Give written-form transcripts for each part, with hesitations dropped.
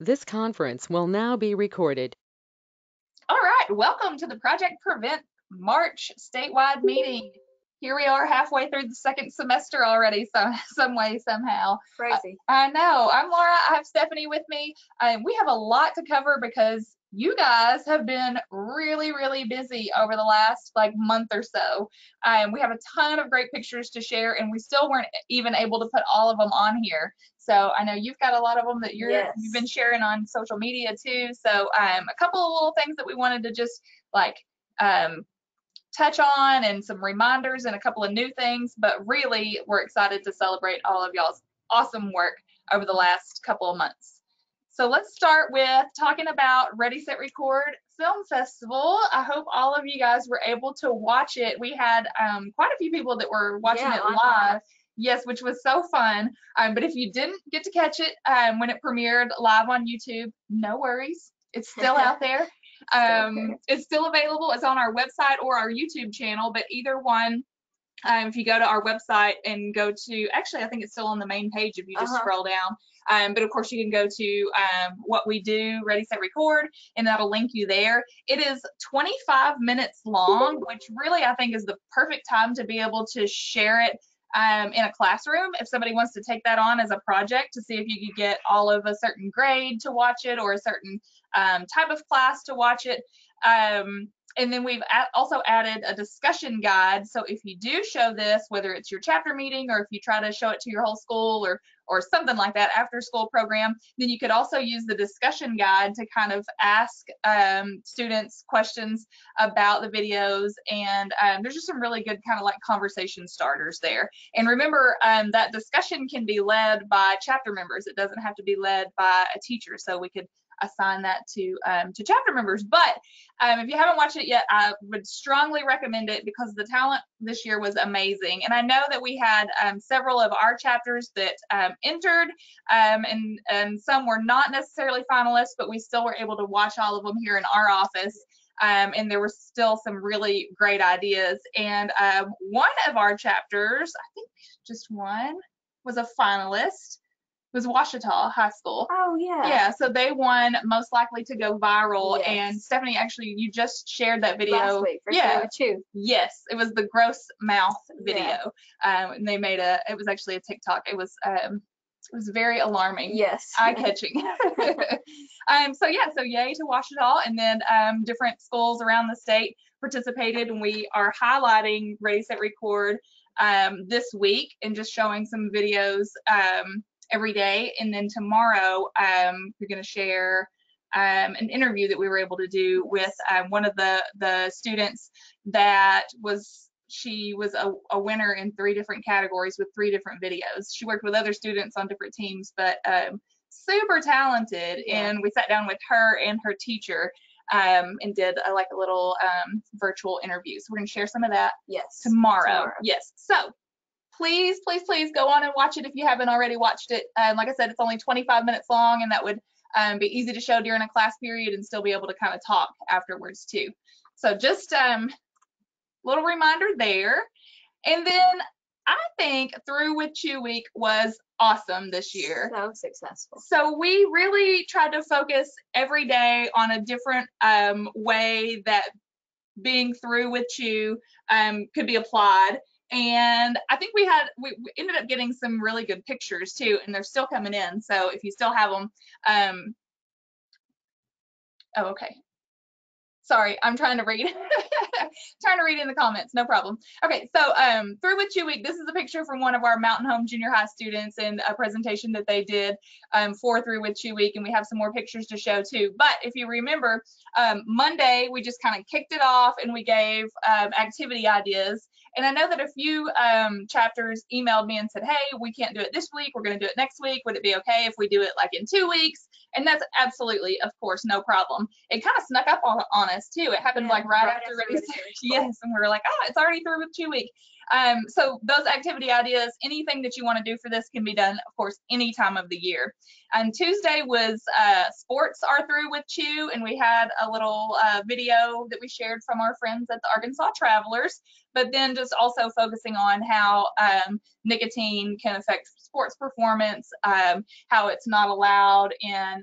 This conference will now be recorded. All right, welcome to the Project Prevent March statewide meeting. Here we are halfway through the second semester already, some way, somehow. Crazy. I know. I'm Laura. I have Stephanie with me. We have a lot to cover because you guys have been really, really busy over the last month or so. We have a ton of great pictures to share, and we still weren't even able to put all of them on here. So I know you've got a lot of them that you've been sharing on social media too. So a couple of little things that we wanted to just touch on, and some reminders and a couple of new things, but really we're excited to celebrate all of y'all's awesome work over the last couple of months. So let's start with talking about Ready, Set, Record Film Festival. I hope all of you guys were able to watch it. We had quite a few people that were watching it live. Yes, which was so fun. But if you didn't get to catch it when it premiered live on YouTube, no worries. It's still out there. It's still available. It's on our website or our YouTube channel, but either one, if you go to our website and go to, actually, I think it's still on the main page if you just scroll down. But of course, you can go to what we do, Ready, Set, Record, and that'll link you there. It is 25 minutes long, which really I think is the perfect time to be able to share it in a classroom if somebody wants to take that on as a project to see if you could get all of a certain grade to watch it or a certain type of class to watch it. And then we've also added a discussion guide. So if you do show this, whether it's your chapter meeting or if you try to show it to your whole school or something like that after school program, then you could also use the discussion guide to kind of ask students questions about the videos. And there's just some really good kind of conversation starters there. And remember, that discussion can be led by chapter members. It doesn't have to be led by a teacher. So we could assign that to chapter members. But if you haven't watched it yet, I would strongly recommend it because the talent this year was amazing. And I know that we had several of our chapters that entered, and some were not necessarily finalists, but we still were able to watch all of them here in our office. And there were still some really great ideas. And one of our chapters, I think just one, was a finalist. Was Washita High School. Oh, yeah. Yeah, so they won Most Likely to Go Viral. Yes. And Stephanie, actually, you just shared that video. Last week, for sure, too. Yes, it was the gross mouth video. Yeah. And they made it was actually a TikTok. It was very alarming. Yes. Eye-catching. So yay to Washita. And then different schools around the state participated, and we are highlighting Ready, Set, Record this week and just showing some videos every day. And then tomorrow we're going to share an interview that we were able to do with one of the students that she was a winner in 3 different categories with 3 different videos. She worked with other students on different teams, but super talented. Yeah. And we sat down with her and her teacher and did a little virtual interview. So we're going to share some of that tomorrow. Yes. So please, please, please go on and watch it if you haven't already watched it. Like I said, it's only 25 minutes long, and that would be easy to show during a class period and still be able to kind of talk afterwards too. So just little reminder there. And then I think Through With You Week was awesome this year. So successful. So we really tried to focus every day on a different way that being through with you could be applied. And I think we ended up getting some really good pictures too, and they're still coming in. So if you still have them, oh, okay. Sorry, I'm trying to read. Trying to read in the comments, no problem. Okay, so Through With You Week, this is a picture from one of our Mountain Home Junior High students and a presentation that they did for Through With You Week, and we have some more pictures to show too. But if you remember, Monday, we just kind of kicked it off and we gave activity ideas. And I know that a few chapters emailed me and said, hey, we can't do it this week, we're going to do it next week. Would it be okay if we do it in 2 weeks? And that's absolutely, of course, no problem. It kind of snuck up on us too. It happened right after Ready, Set. Yes, and we were like, oh, it's already Through With You Week. So those activity ideas, anything that you want to do for this can be done, of course, any time of the year. And Tuesday was Sports Are Through With You, and we had a little video that we shared from our friends at the Arkansas Travelers, but then just also focusing on how nicotine can affect sports performance, how it's not allowed in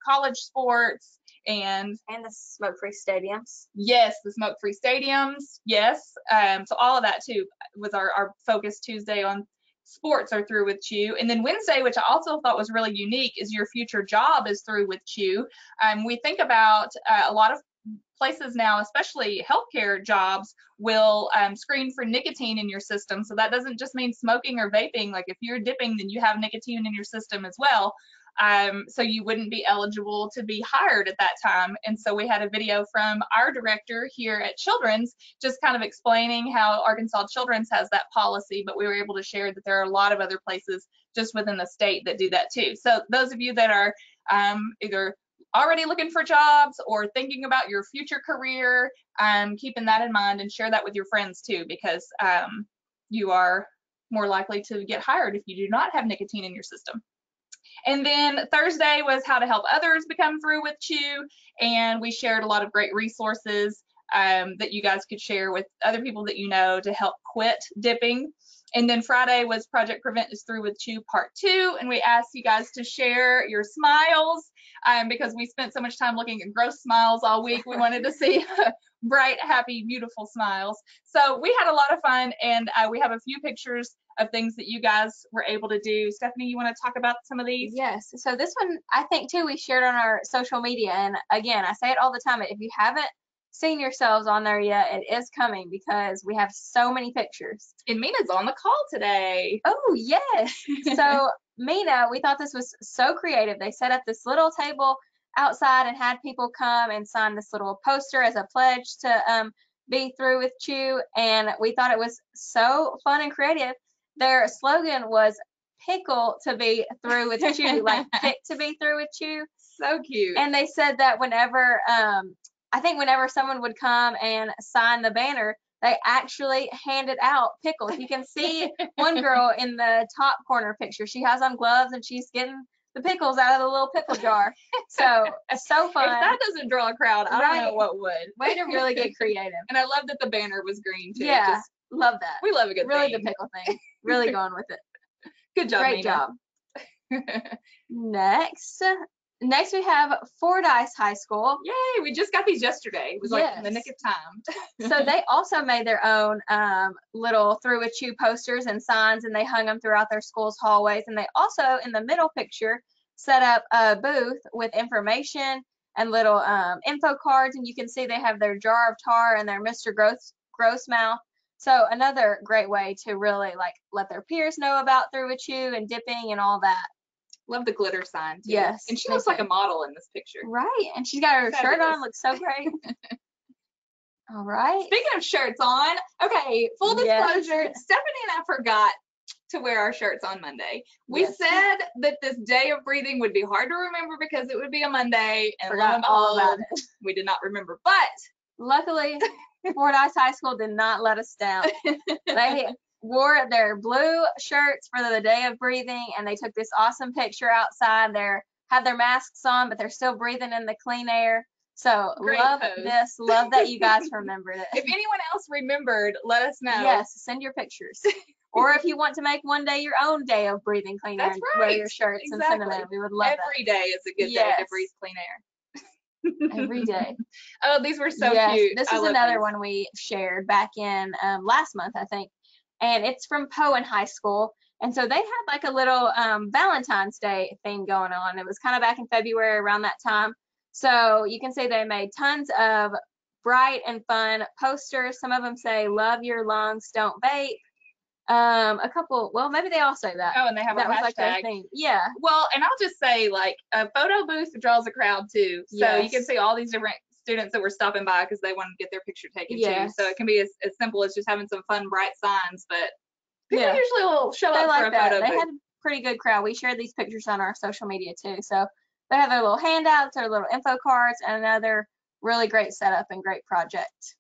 college sports, and the smoke-free stadiums. yes, the smoke-free stadiums. Yes. So all of that too was our focus Tuesday on sports are through with CHU. And then Wednesday, which I also thought was really unique, is your future job is through with CHU. We think about a lot of places now, especially healthcare jobs, will screen for nicotine in your system. So that doesn't just mean smoking or vaping. Like if you're dipping, then you have nicotine in your system as well. So you wouldn't be eligible to be hired at that time. And so we had a video from our director here at Children's just kind of explaining how Arkansas Children's has that policy, but we were able to share that there are a lot of other places just within the state that do that too. So those of you that are either already looking for jobs or thinking about your future career, keeping that in mind, and share that with your friends too, because you are more likely to get hired if you do not have nicotine in your system. And then Thursday was how to help others become through with CHU, and we shared a lot of great resources that you guys could share with other people that you know to help quit dipping. And then Friday was Project Prevent is through with CHU Part 2, and we asked you guys to share your smiles because we spent so much time looking at gross smiles all week. We wanted to see bright, happy, beautiful smiles. So we had a lot of fun, and we have a few pictures of things that you guys were able to do. Stephanie, you want to talk about some of these? Yes. So this one, I think too, we shared on our social media. And again, I say it all the time. If you haven't seen yourselves on there yet, it is coming because we have so many pictures. And Mina's on the call today. Oh, yes. So Mina, we thought this was so creative. They set up this little table outside and had people come and sign this little poster as a pledge to be through with CHU. And we thought it was so fun and creative. Their slogan was pickle to be through with CHU, like pick to be through with CHU. So cute. And they said that whenever, I think whenever someone would come and sign the banner, they actually handed out pickles. You can see one girl in the top corner picture. She has on gloves and she's getting the pickles out of the little pickle jar. So fun. If that doesn't draw a crowd, I don't know what would. Way to really get creative. And I love that the banner was green too. Yeah, love that. We love a good really thing. The pickle thing. Really going with it. Good job, Great Mina. job. Next we have Fordyce High School. Yay, we just got these yesterday. It was like in the nick of time. So they also made their own little through with CHU posters and signs, and they hung them throughout their school's hallways. And they also, in the middle picture, set up a booth with information and little info cards, and you can see they have their jar of tar and their Mr. Grossmouth. So another great way to really like let their peers know about through with CHU and dipping and all that. Love the glitter sign too. Yes. And she looks like a model in this picture. Right. And she's got her shirt on, looks so great. All right. Speaking of shirts on, okay, full disclosure, Stephanie and I forgot to wear our shirts on Monday. We said that this day of breathing would be hard to remember because it would be a Monday, and forgot all about it. We did not remember. But luckily, Fordyce High School did not let us down. They wore their blue shirts for the day of breathing, and they took this awesome picture outside. They have their masks on, but they're still breathing in the clean air. So great love pose. this. Love that you guys remembered it. If anyone else remembered, let us know. Yes, send your pictures. Or if you want to make one day your own day of breathing clean air, and wear your shirts and send them in. We would love Every day is a good day to breathe clean air. Every day. Oh, these were so cute. This is another one we shared back in last month, I think. And it's from Poen High School. And so they had like a little Valentine's Day thing going on. It was kind of back in February around that time. So you can see they made tons of bright and fun posters. Some of them say, love your lungs, don't vape. A couple, well, maybe they all say that. Oh, and they have a hashtag. Like their thing. Yeah. Well, and I'll just say, like, a photo booth draws a crowd too. So you can see all these different students that were stopping by because they want to get their picture taken too. So it can be as simple as just having some fun, bright signs, but people usually will show up for a photo booth. They had a pretty good crowd. We shared these pictures on our social media too. So they have their little handouts, their little info cards, and another really great setup and great project.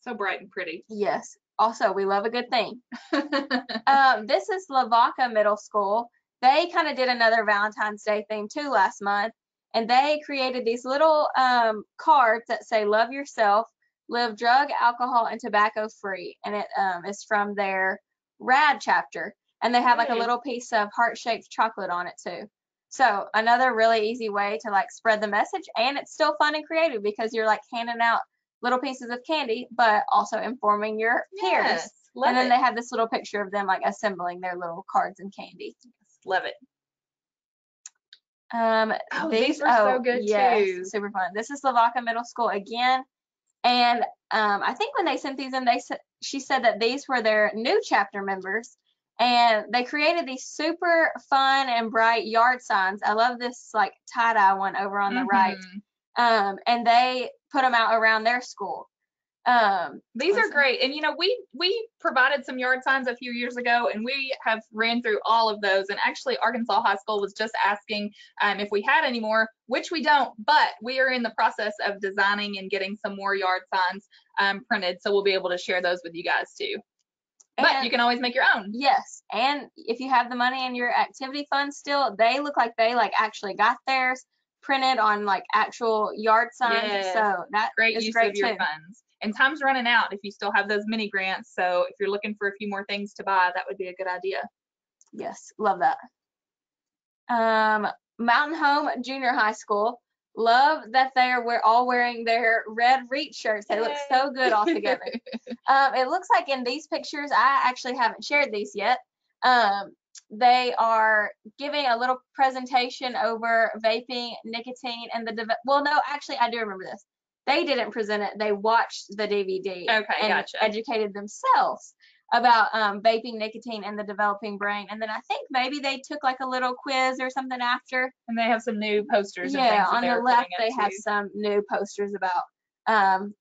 So bright and pretty. Yes. Also, we love a good thing. This is Lavaca Middle School. They kind of did another Valentine's Day theme too last month, and they created these little cards that say love yourself, live drug, alcohol, and tobacco free, and it is from their RAD chapter. and they have like a Nice. little piece of heart-shaped chocolate on it too. So another really easy way to like spread the message, and it's still fun and creative because you're like handing out little pieces of candy, but also informing your peers. Yes, love And then it. they have this little picture of them like assembling their little cards and candy. Love it. Oh, These these were so good yes, too. super fun. This is Lavaca Middle School again, and I think when they sent these in, she said that these were their new chapter members, and they created these super fun and bright yard signs. I love this like tie-dye one over on the right, and they put them out around their school. These are great, and you know, we provided some yard signs a few years ago, and we have ran through all of those. And actually, Arkansas High School was just asking if we had any more, which we don't, but we are in the process of designing and getting some more yard signs printed, so we'll be able to share those with you guys too. But you can always make your own. Yes, and if you have the money in your activity fund still, they look like they like actually got theirs printed on like actual yard signs. Yes. So that Great is use great of your too. funds. And time's running out if you still have those mini grants. So if you're looking for a few more things to buy, that would be a good idea. Yes, love that. Mountain Home Junior High School. Love that we're all wearing their red Reach shirts. They look so good all together. It looks like in these pictures, I actually haven't shared these yet. They are giving a little presentation over vaping, nicotine, and well, no, actually, I do remember this. They didn't present it. They watched the DVD Okay, and gotcha. educated themselves about vaping, nicotine, and the developing brain. And then I think maybe they took like a little quiz or something after. And they have some new posters. Yeah, and things that on the they're left putting they have some new posters about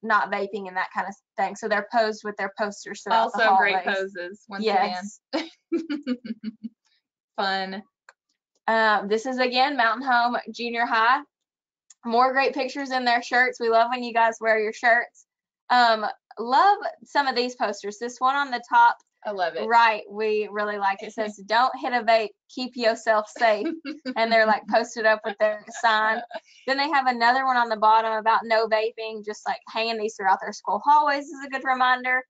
not vaping and that kind of thing. So they're posed with their posters throughout the Also hallways. great poses once Yes. again. Fun. This is again Mountain Home Junior High. More great pictures in their shirts. We love when you guys wear your shirts. Love some of these posters. This one on the top, I love it. right, we really like it. It says, "Don't hit a vape, keep yourself safe." And they're like posted up with their sign. Then they have another one on the bottom about no vaping, just like hanging these throughout their school hallways is a good reminder.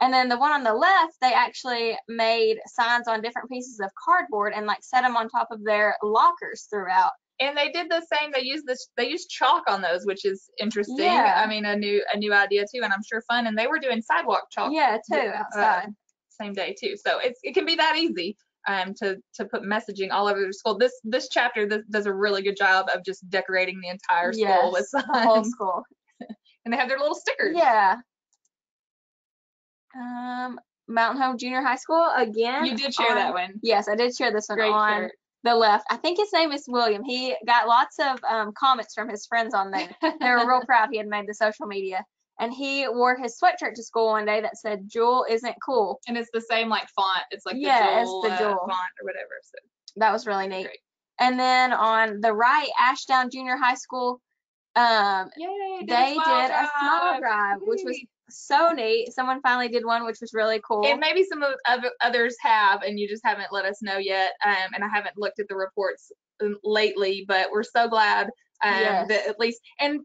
And then the one on the left, they actually made signs on different pieces of cardboard and like set them on top of their lockers throughout. And they did the same. They used chalk on those, which is interesting. Yeah. I mean, a new idea too, and I'm sure fun. And they were doing sidewalk chalk. Yeah, too, outside. Same day too. So it can be that easy to put messaging all over the school. This chapter does a really good job of just decorating the entire school with signs. The whole school. And they have their little stickers. Yeah. Mountain Home Junior High School again. You did share that one. Yes, I did share this one Great on shirt. the left. I think his name is William. He got lots of comments from his friends on there. They were real proud he had made the social media. And he wore his sweatshirt to school one day that said "Jewel isn't cool." And it's the same like font. It's like it's the Jewel font or whatever. So that was really neat. great. And then on the right, Ashdown Junior High School, Yay, they did a small drive, which was so neat. Someone finally did one, which was really cool. And maybe some of others have, and you just haven't let us know yet. And I haven't looked at the reports lately, but we're so glad that at least, and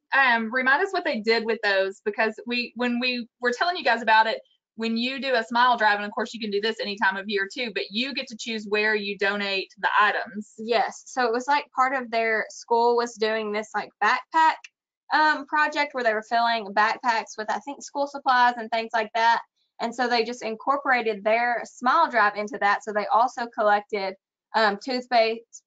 remind us what they did with those, because when we were telling you guys about it, when you do a smile drive, and of course you can do this any time of year too, but you get to choose where you donate the items. Yes, so it was like part of their school was doing this like backpack project where they were filling backpacks with I think school supplies and things like that, and so they just incorporated their smile drive into that. So they also collected toothpaste,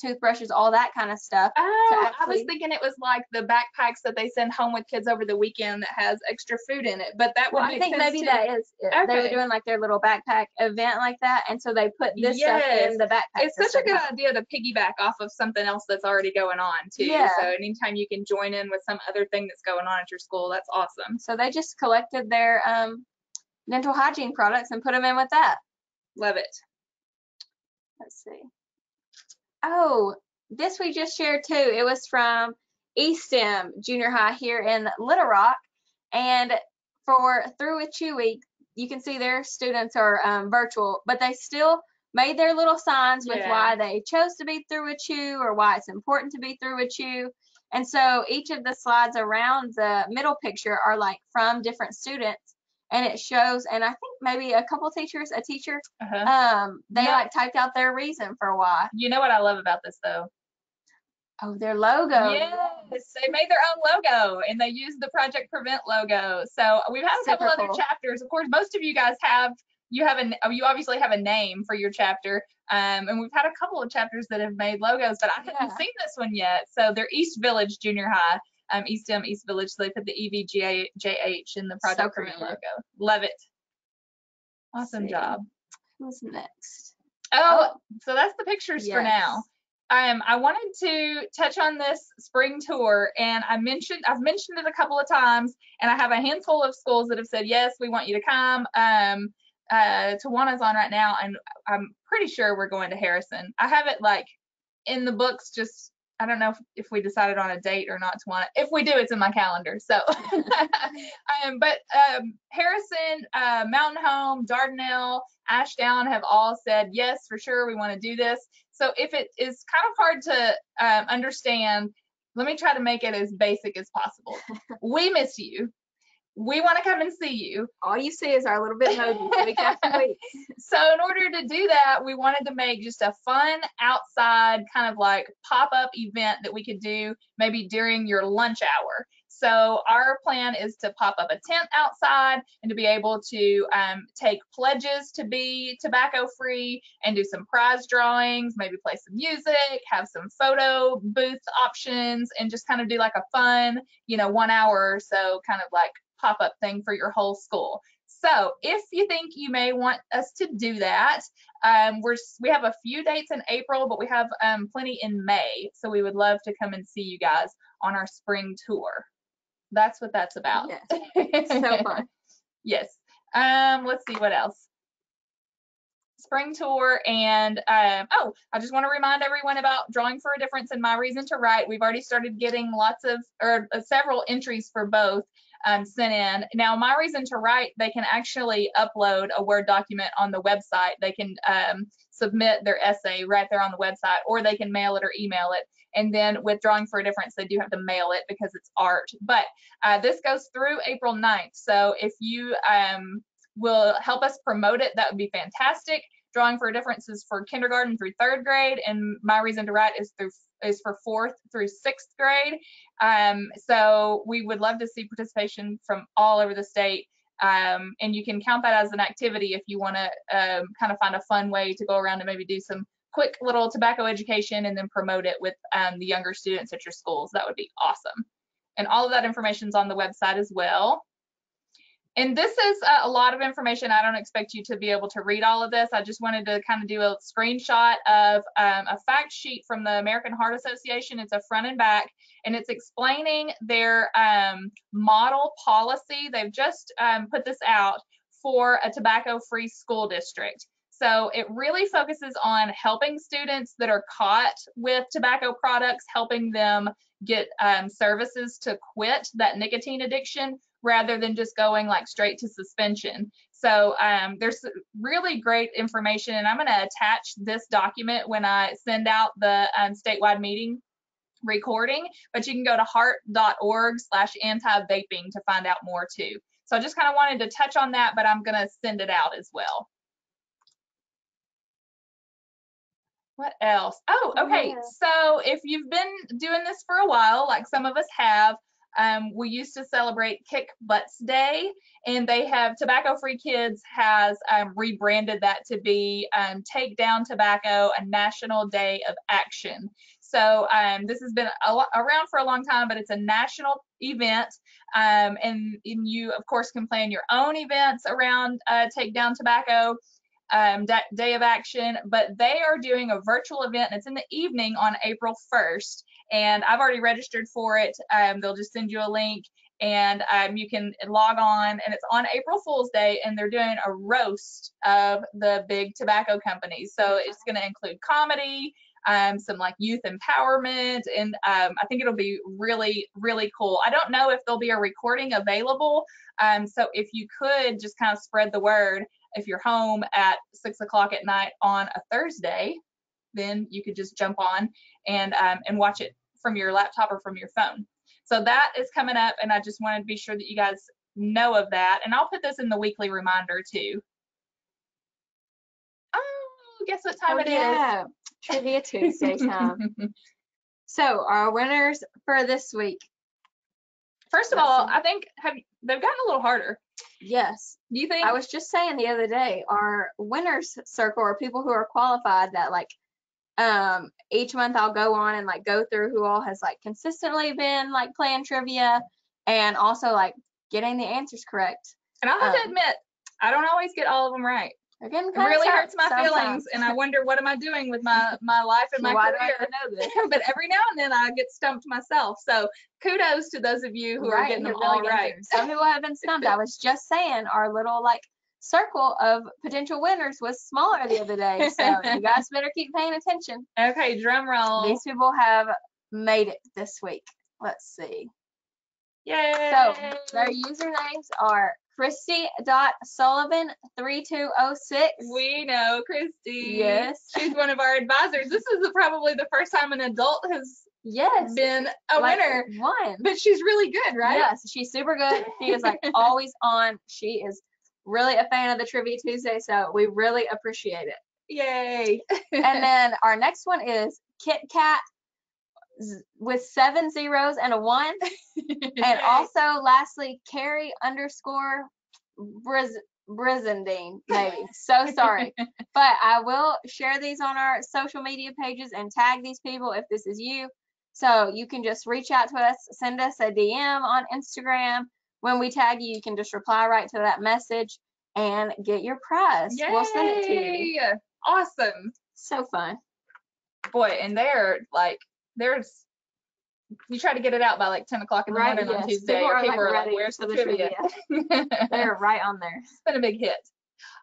toothbrushes, all that kind of stuff. Oh, I was thinking it was like the backpacks that they send home with kids over the weekend that has extra food in it, but that would make sense. I think maybe that is it. Okay. They were doing like their little backpack event like that, and so they put this stuff in the backpack. It's such a good idea to piggyback off of something else that's already going on too. Yeah. So anytime you can join in with some other thing that's going on at your school, that's awesome. So they just collected their dental hygiene products and put them in with that. Love it. Let's see. Oh, this we just shared too. It was from Eastham Junior High here in Little Rock, and for Through With You Week, you can see their students are virtual, but they still made their little signs with why they chose to be through with you or why it's important to be through with you. And so each of the slides around the middle picture are like from different students. and it shows, and I think maybe a couple teachers, a teacher, they No. like typed out their reason for why. You know what I love about this though? Oh, their logo. Yes, they made their own logo and they used the Project Prevent logo. So we've had a couple Super other cool. chapters. Of course, most of you guys you obviously have a name for your chapter. And we've had a couple of chapters that have made logos, but I haven't seen this one yet. So they're East Village Junior High, East Village. So they put the EVGH in the Project Prevent logo. Love it. Awesome job. Who's next? Oh, so that's the pictures for Yes. now. I wanted to touch on this spring tour, and I've mentioned it a couple of times, and I have a handful of schools that have said, yes, we want you to come. Tawana's on right now, and I'm pretty sure we're going to Harrison. I have it like in the books, just I don't know if we decided on a date or not, Tawana. If we do, it's in my calendar. So, but Harrison, Mountain Home, Dardanelle, Ashdown have all said, yes, for sure, we want to do this. So if it is kind of hard to understand, let me try to make it as basic as possible. We miss you. We want to come and see you. All you see is our little bit emojis week after week. So in order to do that, we wanted to make just a fun outside kind of like pop-up event that we could do maybe during your lunch hour. So our plan is to pop up a tent outside and to be able to take pledges to be tobacco free and do some prize drawings, maybe play some music, have some photo booth options, and just kind of do like a fun, 1 hour or so kind of like pop-up thing for your whole school. So if you think you may want us to do that, we have a few dates in April, but we have plenty in May. So we would love to come and see you guys on our spring tour. That's what that's about. Yes. So fun. Yes. Let's see what else. Spring tour, and I just want to remind everyone about Drawing for a Difference and My Reason to Write. We've already started getting several entries for both sent in. Now, My Reason to Write, they can actually upload a Word document on the website. They can submit their essay right there on the website, or they can mail it or email it. And then with Drawing for a Difference, they do have to mail it because it's art. But this goes through April 9th. So if you will help us promote it, that would be fantastic. Drawing for a Difference is for kindergarten through 3rd grade, and My Reason to Write is for 4th through 6th grade. So we would love to see participation from all over the state. And you can count that as an activity if you want to kind of find a fun way to go around and maybe do some quick little tobacco education and then promote it with the younger students at your schools. That would be awesome. And all of that information is on the website as well. And this is a lot of information. I don't expect you to be able to read all of this. I just wanted to kind of do a screenshot of a fact sheet from the American Heart Association. It's a front and back, and it's explaining their model policy. They've just put this out for a tobacco-free school district. So it really focuses on helping students that are caught with tobacco products, helping them get services to quit that nicotine addiction, rather than just going like straight to suspension. So there's really great information, and I'm going to attach this document when I send out the statewide meeting recording, but you can go to heart.org/anti-vaping to find out more too. So I just kind of wanted to touch on that, but I'm going to send it out as well. What else? Oh, okay. Yeah. So if you've been doing this for a while, like some of us have, we used to celebrate Kick Butts Day, and they have Tobacco Free Kids has rebranded that to be Take Down Tobacco, a National Day of Action. So this has been around for a long time, but it's a national event, and you, of course, can plan your own events around Take Down Tobacco Day of Action, but they are doing a virtual event, and it's in the evening on April 1st. And I've already registered for it. They'll just send you a link, and you can log on, and it's on April Fool's Day, and they're doing a roast of the big tobacco companies. So it's going to include comedy, some like youth empowerment, and I think it'll be really, really cool. I don't know if there'll be a recording available. So if you could just kind of spread the word, if you're home at 6 o'clock at night on a Thursday, then you could just jump on and watch it from your laptop or from your phone. So that is coming up, and I just wanted to be sure that you guys know of that. And I'll put this in the weekly reminder too. Oh, guess what time it is? Trivia Tuesday time. So our winners for this week. First of all, I think they've gotten a little harder. Yes. Do you think? I was just saying the other day, our winners circle are people who are qualified that like each month I'll go on and like go through who all has like consistently been like playing trivia and also like getting the answers correct. And I'll have to admit, I don't always get all of them right. It really hurts my feelings, and I wonder what am I doing with my life and my career. Do I know this? But every now and then I get stumped myself. So kudos to those of you who are getting them all right. Some people have been stumped. I was just saying our little like circle of potential winners was smaller the other day, so you guys better keep paying attention. Okay, drum roll. These people have made it this week. Let's see. Yay! So their usernames are Christy.Sullivan3206. We know Christy. Yes. She's one of our advisors. This is probably the first time an adult has been a winner. Won. But she's really good, right? Yes, she's super good. She is like always on. She is really a fan of the Trivia Tuesday, so we really appreciate it. Yay. And then our next one is Kit Kat with 7 zeros and a 1. And also lastly Carrie _Brizendine, maybe. So sorry. But I will share these on our social media pages and tag these people if this is you. So you can just reach out to us, send us a DM on Instagram. When we tag you, you can just reply right to that message and get your prize. Yay. We'll send it to you. Awesome. So fun. Boy, and you try to get it out by like 10 o'clock in the morning on Tuesday. People are like, where's the trivia? They're right on there. It's been a big hit.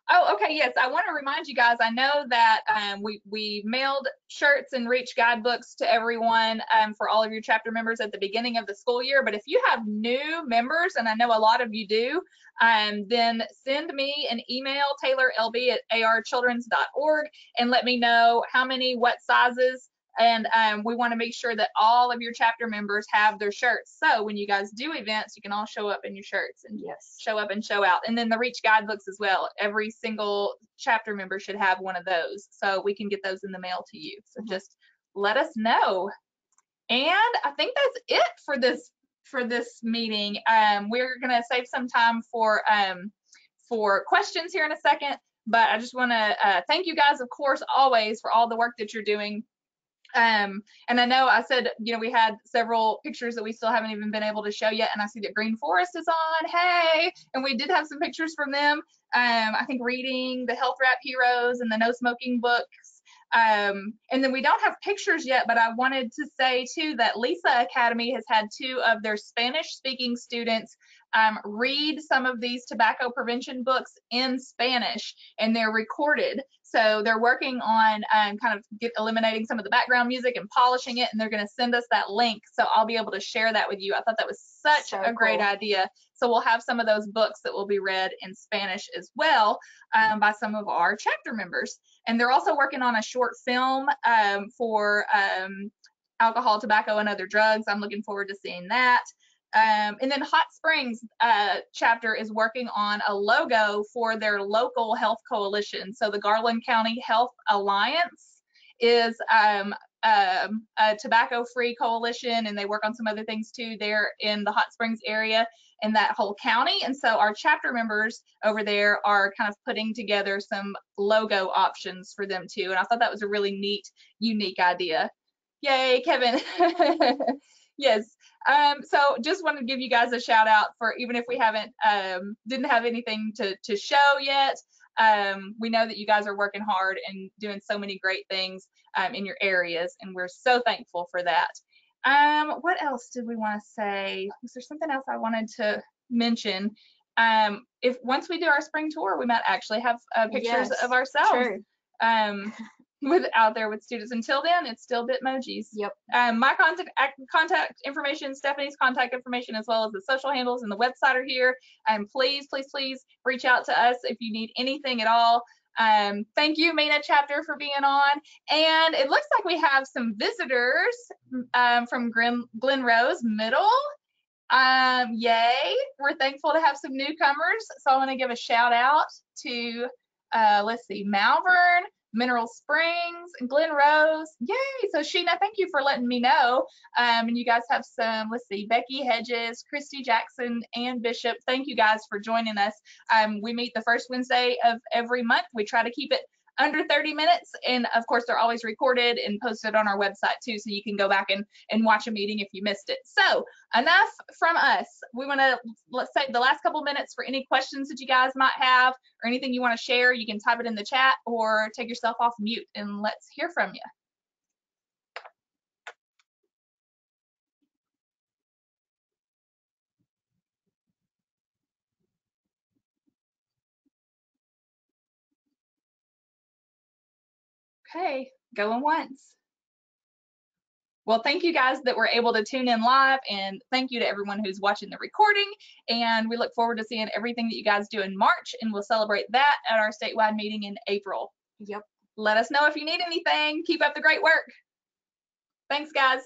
Oh, okay, yes. I want to remind you guys, I know that we mailed shirts and Reach guidebooks to everyone for all of your chapter members at the beginning of the school year. But if you have new members, and I know a lot of you do, then send me an email, taylorlb@archildrens.org, and let me know how many, what sizes. And we want to make sure that all of your chapter members have their shirts. So when you guys do events, you can all show up in your shirts and show up and show out. And then the Reach guidebooks as well. Every single chapter member should have one of those. So we can get those in the mail to you. So just let us know. And I think that's it for this meeting. We're going to save some time for questions here in a second. But I just want to thank you guys, of course, always for all the work that you're doing. And I know I said, we had several pictures that we still haven't even been able to show yet. And I see that Green Forest is on. Hey, and we did have some pictures from them. I think reading the Health Wrap Heroes and the No Smoking books. And then we don't have pictures yet, but I wanted to say too that Lisa Academy has had 2 of their Spanish speaking students read some of these tobacco prevention books in Spanish, and they're recorded. So they're working on kind of eliminating some of the background music and polishing it, and they're going to send us that link. So I'll be able to share that with you. I thought that was such a great idea. So we'll have some of those books that will be read in Spanish as well by some of our chapter members. And they're also working on a short film for alcohol, tobacco, and other drugs. I'm looking forward to seeing that. And then Hot Springs chapter is working on a logo for their local health coalition. So the Garland County Health Alliance is a tobacco-free coalition, and they work on some other things too there in the Hot Springs area in that whole county. And so our chapter members over there are kind of putting together some logo options for them too. And I thought that was a really neat, unique idea. Yay, Kevin. Yes. So just want to give you guys a shout out for, even if we didn't have anything to show yet, we know that you guys are working hard and doing so many great things in your areas, and we're so thankful for that. What else did we want to say? Was there something else I wanted to mention? If once we do our spring tour, we might actually have pictures of ourselves. Out there with students. Until then, it's still Bitmojis. Yep. My contact information, Stephanie's contact information, as well as the social handles and the website are here. And please reach out to us if you need anything at all. Thank you, Mina Chapter, for being on. And it looks like we have some visitors from Glen Rose Middle. Yay. We're thankful to have some newcomers. So I want to give a shout out to, let's see, Malvern, Mineral Springs, and Glen Rose. Yay. So Sheena, thank you for letting me know. And you guys have some, let's see, Becky Hedges, Christy Jackson, and Bishop. Thank you guys for joining us. We meet the first Wednesday of every month. We try to keep it under 30 minutes. And of course, they're always recorded and posted on our website too, so you can go back and watch a meeting if you missed it. So enough from us. We want to, let's say, the last couple minutes for any questions that you guys might have or anything you want to share. You can type it in the chat or take yourself off mute and let's hear from you. Okay, going once. Well, thank you guys that were able to tune in live, and thank you to everyone who's watching the recording. And we look forward to seeing everything that you guys do in March, and we'll celebrate that at our statewide meeting in April. Yep. Let us know if you need anything. Keep up the great work. Thanks, guys.